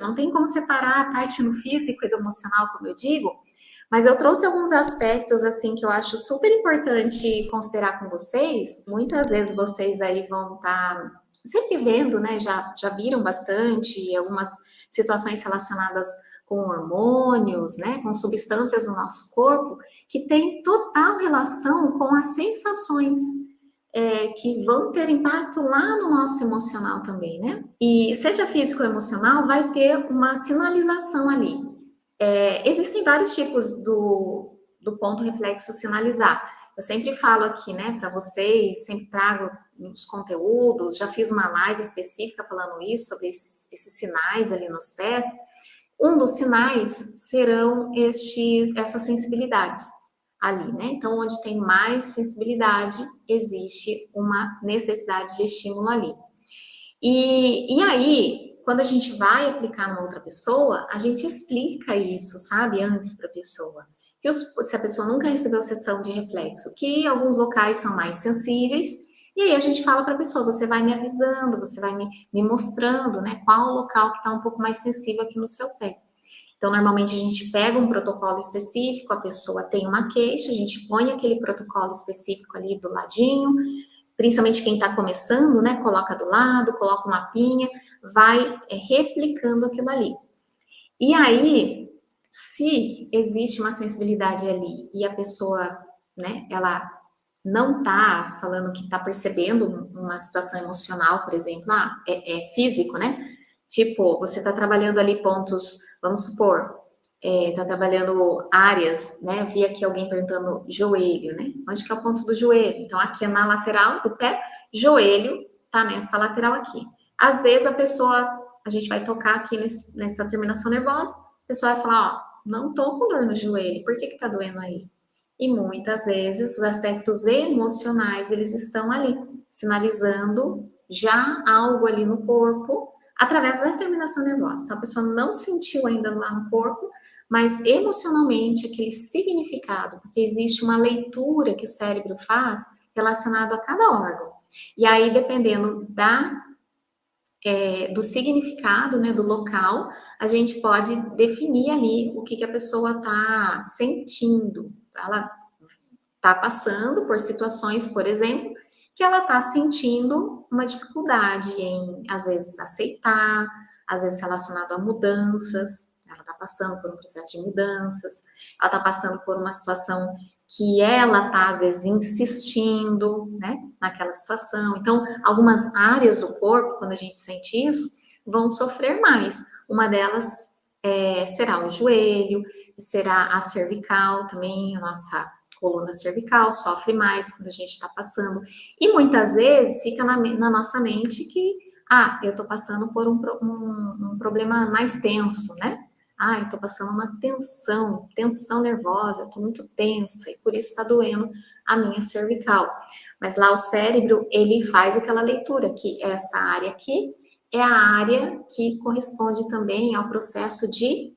não tem como separar a parte no físico e do emocional, como eu digo, mas eu trouxe alguns aspectos, assim, que eu acho super importante considerar com vocês. Muitas vezes vocês aí vão estar sempre vendo, né, já viram bastante algumas situações relacionadas com hormônios, né, com substâncias do nosso corpo, que tem total relação com as sensações que vão ter impacto lá no nosso emocional também, né? E seja físico ou emocional, vai ter uma sinalização ali. Existem vários tipos do ponto reflexo sinalizar. Eu sempre falo aqui, né, para vocês, sempre trago os conteúdos, já fiz uma live específica falando isso, sobre esses sinais ali nos pés. Um dos sinais serão essas sensibilidades ali, né? Então, onde tem mais sensibilidade, existe uma necessidade de estímulo ali. E aí, quando a gente vai aplicar numa outra pessoa, a gente explica isso, sabe, antes para a pessoa. Se a pessoa nunca recebeu sessão de reflexo, que alguns locais são mais sensíveis, e aí a gente fala para a pessoa, você vai me avisando, você vai me mostrando, né, qual o local que está um pouco mais sensível aqui no seu pé. Então, normalmente a gente pega um protocolo específico, a pessoa tem uma queixa, a gente põe aquele protocolo específico ali do ladinho, principalmente quem está começando, né, coloca do lado, coloca uma mapinha, vai replicando aquilo ali. E aí, se existe uma sensibilidade ali e a pessoa, né, ela não está falando que está percebendo uma situação emocional, por exemplo, é físico, né? Tipo, você está trabalhando ali pontos, vamos supor, está trabalhando áreas, né? Vi aqui alguém perguntando joelho, né? Onde que é o ponto do joelho? Então, aqui é na lateral do pé, joelho tá nessa lateral aqui. Às vezes a gente vai tocar aqui nessa terminação nervosa, a pessoa vai falar, ó, não tô com dor no joelho, por que tá doendo aí? E muitas vezes os aspectos emocionais, eles estão ali, sinalizando já algo ali no corpo, através da terminação nervosa. Então, a pessoa não sentiu ainda lá no corpo, mas emocionalmente aquele significado, porque existe uma leitura que o cérebro faz relacionado a cada órgão. E aí, dependendo do significado, né, do local, a gente pode definir ali o que a pessoa está sentindo. Ela está passando por situações, por exemplo, que ela está sentindo uma dificuldade em, às vezes, aceitar, às vezes relacionado a mudanças, ela está passando por um processo de mudanças, ela está passando por uma situação que ela está, às vezes, insistindo, né, naquela situação. Então, algumas áreas do corpo, quando a gente sente isso, vão sofrer mais. Uma delas será o joelho, será a cervical também, a nossa coluna cervical sofre mais quando a gente está passando. E muitas vezes fica na nossa mente que, eu estou passando por um problema mais tenso, né? Eu estou passando uma tensão nervosa, estou muito tensa, e por isso está doendo a minha cervical. Mas lá o cérebro, ele faz aquela leitura, que essa área aqui é a área que corresponde também ao processo de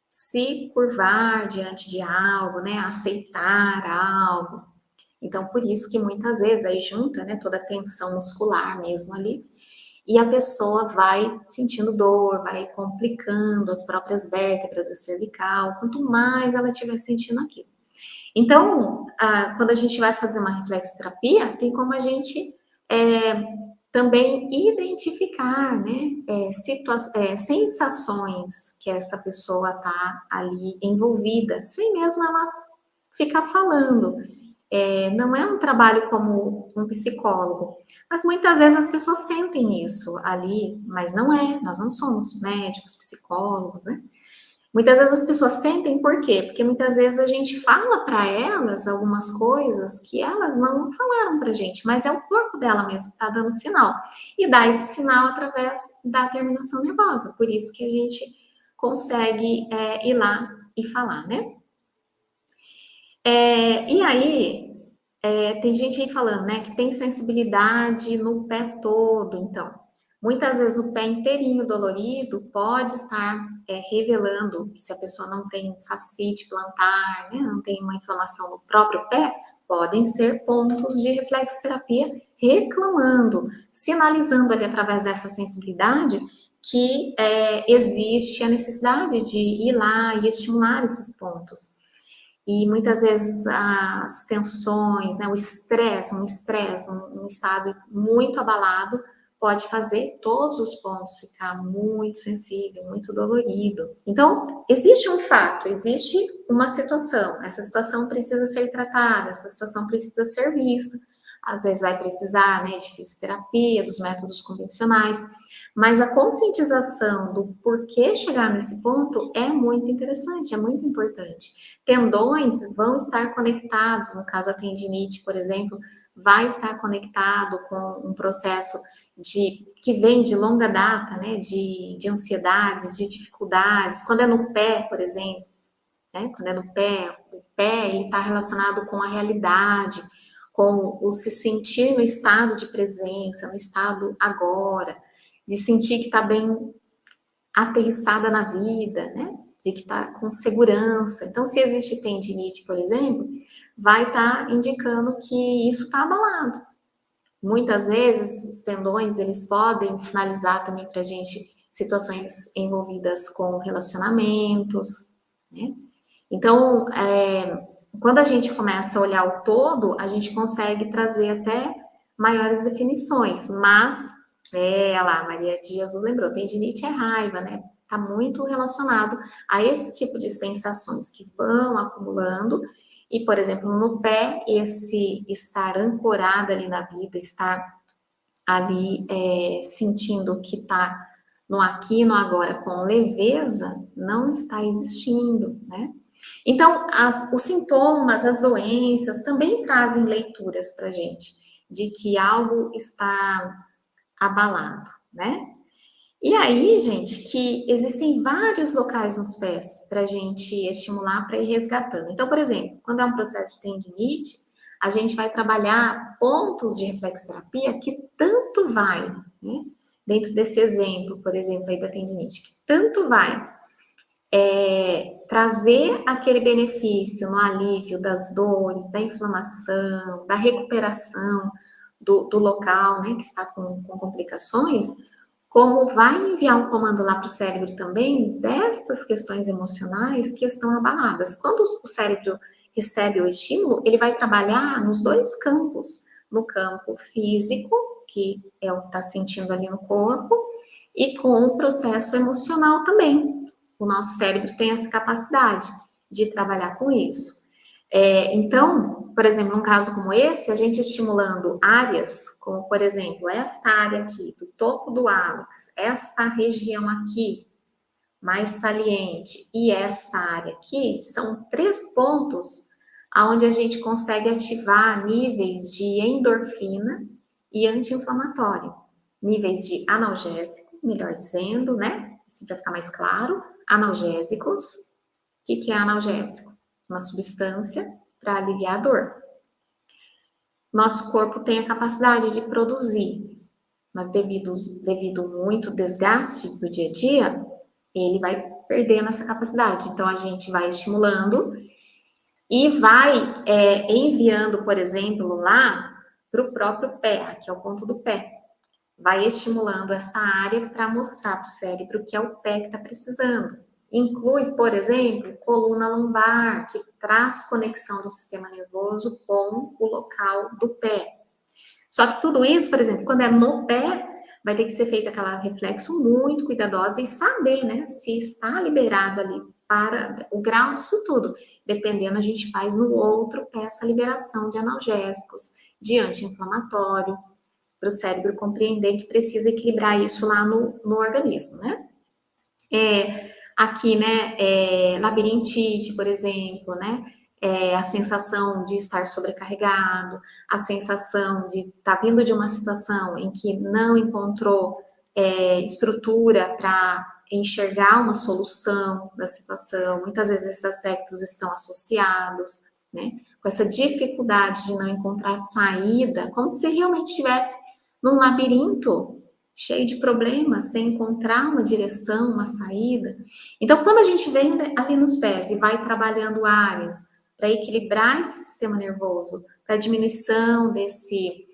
se curvar diante de algo, né, aceitar algo. Então, por isso que muitas vezes aí junta, né, toda a tensão muscular mesmo ali, e a pessoa vai sentindo dor, vai complicando as próprias vértebras da cervical, quanto mais ela estiver sentindo aquilo. Então, quando a gente vai fazer uma reflexoterapia, tem como a gente também identificar, né, sensações que essa pessoa está ali envolvida, sem mesmo ela ficar falando. Não é um trabalho como um psicólogo, mas muitas vezes as pessoas sentem isso ali, mas não é, nós não somos médicos, psicólogos, né? Muitas vezes as pessoas sentem por quê? Porque muitas vezes a gente fala para elas algumas coisas que elas não falaram para a gente, mas é o corpo dela mesmo que está dando sinal. E dá esse sinal através da terminação nervosa. Por isso que a gente consegue ir lá e falar, né? E aí, tem gente aí falando, né, que tem sensibilidade no pé todo. Então, muitas vezes o pé inteirinho dolorido pode estar revelando, se a pessoa não tem fascite plantar, né, não tem uma inflamação no próprio pé, podem ser pontos de reflexoterapia reclamando, sinalizando ali através dessa sensibilidade que existe a necessidade de ir lá e estimular esses pontos. E muitas vezes as tensões, né, o estresse, um estado muito abalado, pode fazer todos os pontos ficar muito sensível, muito dolorido. Então, existe um fato, existe uma situação. Essa situação precisa ser tratada, essa situação precisa ser vista. Às vezes vai precisar, né, de fisioterapia, dos métodos convencionais, mas a conscientização do porquê chegar nesse ponto é muito interessante, é muito importante. Tendões vão estar conectados, no caso a tendinite, por exemplo, vai estar conectado com um processo que vem de longa data, né, de ansiedades, de dificuldades. Quando é no pé, por exemplo, né, quando é no pé, o pé ele está relacionado com a realidade, com o se sentir no estado de presença, no estado agora, de sentir que está bem aterrissada na vida, né? De que está com segurança. Então, se existe tendinite, por exemplo, vai estar indicando que isso está abalado. Muitas vezes, os tendões, eles podem sinalizar também para a gente situações envolvidas com relacionamentos, né? Então, quando a gente começa a olhar o todo, a gente consegue trazer até maiores definições, mas, olha lá, Maria de Jesus lembrou, tendinite é raiva, né? Está muito relacionado a esse tipo de sensações que vão acumulando e, por exemplo, no pé, esse estar ancorado ali na vida, estar ali sentindo que está no aqui e no agora com leveza, não está existindo, né? Então, os sintomas, as doenças também trazem leituras para a gente de que algo está abalado, né? E aí, gente, que existem vários locais nos pés para a gente estimular, para ir resgatando. Então, por exemplo, quando é um processo de tendinite, a gente vai trabalhar pontos de reflexoterapia que tanto vai, né? Dentro desse exemplo, por exemplo, aí da tendinite, que tanto vai trazer aquele benefício no alívio das dores, da inflamação, da recuperação do local, né, que está com complicações, como vai enviar um comando lá para o cérebro também destas questões emocionais que estão abaladas. Quando o cérebro recebe o estímulo, ele vai trabalhar nos dois campos, no campo físico, que é o que está sentindo ali no corpo, e com o processo emocional também. O nosso cérebro tem essa capacidade de trabalhar com isso. Então, por exemplo, num caso como esse, a gente estimulando áreas, como por exemplo, esta área aqui, do topo do hálux, esta região aqui, mais saliente, e essa área aqui, são 3 pontos onde a gente consegue ativar níveis de endorfina e anti-inflamatório, níveis de analgésico, melhor dizendo, né? Assim, para ficar mais claro, analgésicos. O que é analgésico? Uma substância para aliviar a dor. Nosso corpo tem a capacidade de produzir, mas devido muito desgaste do dia a dia, ele vai perdendo essa capacidade. Então, a gente vai estimulando e vai enviando, por exemplo, lá para o próprio pé, que é o ponto do pé. Vai estimulando essa área para mostrar para o cérebro que é o pé que está precisando. Inclui, por exemplo, coluna lombar, que traz conexão do sistema nervoso com o local do pé. Só que tudo isso, por exemplo, quando é no pé, vai ter que ser feita aquela reflexo muito cuidadosa e saber, né, se está liberado ali para o grau disso tudo. Dependendo, a gente faz no outro pé essa liberação de analgésicos, de anti-inflamatório, para o cérebro compreender que precisa equilibrar isso lá no organismo, né? Aqui, né, labirintite, por exemplo, né? A sensação de estar sobrecarregado, a sensação de estar vindo de uma situação em que não encontrou estrutura para enxergar uma solução da situação. Muitas vezes esses aspectos estão associados, né, com essa dificuldade de não encontrar saída, como se realmente estivesse num labirinto cheio de problemas, sem encontrar uma direção, uma saída. Então, quando a gente vem ali nos pés e vai trabalhando áreas para equilibrar esse sistema nervoso, para diminuição desse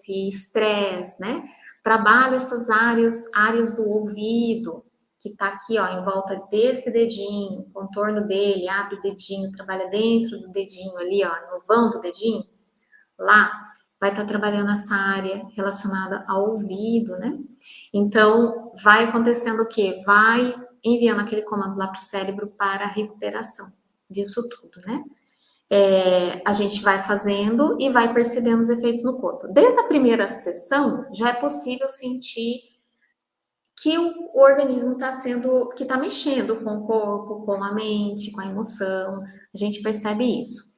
estresse, né? trabalha essas áreas do ouvido, que tá aqui, ó, em volta desse dedinho, contorno dele, abre o dedinho, trabalha dentro do dedinho ali, ó, no vão do dedinho, lá, vai estar trabalhando essa área relacionada ao ouvido, né? Então, vai acontecendo o quê? Vai enviando aquele comando lá para o cérebro para a recuperação disso tudo, né? A gente vai fazendo e vai percebendo os efeitos no corpo. Desde a primeira sessão, já é possível sentir que o organismo está que está mexendo com o corpo, com a mente, com a emoção. A gente percebe isso.